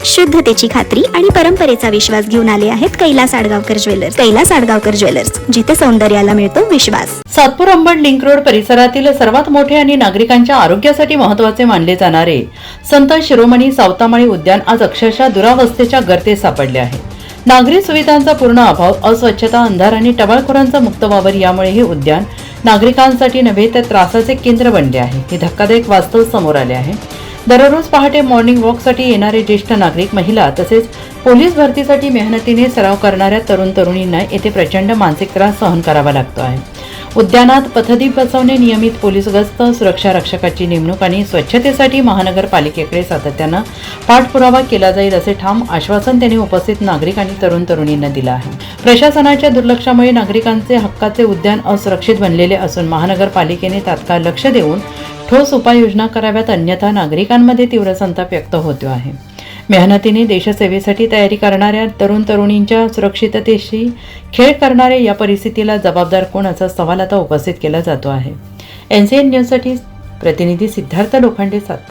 शुद्धतेची खात्री आणि परंपरेचा विश्वास घेऊन आले आहेत कैलास आडगावकर ज्वेलर्स. कैलास आडगावकर ज्वेलर्स, जिथे सौंदर्याला मिळतो विश्वास. सातपूर अंबड लिंक रोड परिसरातील सर्वात मोठे आणि नागरिकांच्या आरोग्यासाठी महत्त्वाचे मानले जाणारे संत शिरोमणी सावतामाळी उद्यान आज अक्षरशः दुरावस्थेच्या गर्तेत सापडले आहे. नागरी सुविधांचा पूर्ण अभाव, अस्वच्छता, अंधार आणि टवाळखोरांचा मुक्त वावर यामुळे हे उद्यान नागरिकांसाठी नव्हे तर त्रासाचे केंद्र बनले आहे. हे धक्कादायक वास्तव समोर आले आहे. दररोज पहाटे मॉर्निंग वॉकसाठी येणारे ज्येष्ठ नागरिक, महिला तसेच पोलीस भरतीसाठी मेहनतीने सराव करणाऱ्या तरुण तरुणींना येथे प्रचंड मानसिक त्रास सहन करावा लागतो आहे. उद्यानात पथदीप बसवणे, नियमित पोलीस गस्त, सुरक्षा रक्षकाची नेमणूक आणि स्वच्छतेसाठी महानगरपालिकेकडे सातत्यानं पाठपुरावा केला जाईल असे ठाम आश्वासन त्यांनी उपस्थित नागरिक आणि तरुण तरुणींना दिलं आहे. प्रशासनाच्या दुर्लक्षामुळे नागरिकांचे हक्काचे उद्यान असुरक्षित बनलेले असून महानगरपालिकेने तात्काळ लक्ष देऊन ठोस उपाययोजना कराव्यात, अन्यथा नागरिकांमध्ये तीव्र संताप व्यक्त होतो आहे. मेहनतीने देशसेवेसाठी तयारी करणाऱ्या तरुण तरुणींच्या सुरक्षिततेशी खेळ करणारे या परिस्थितीला जबाबदार कोण असा सवाल आता उपस्थित केला जातो आहे. NCN न्यूजसाठी प्रतिनिधी सिद्धार्थ लोखंडे, सातपूर.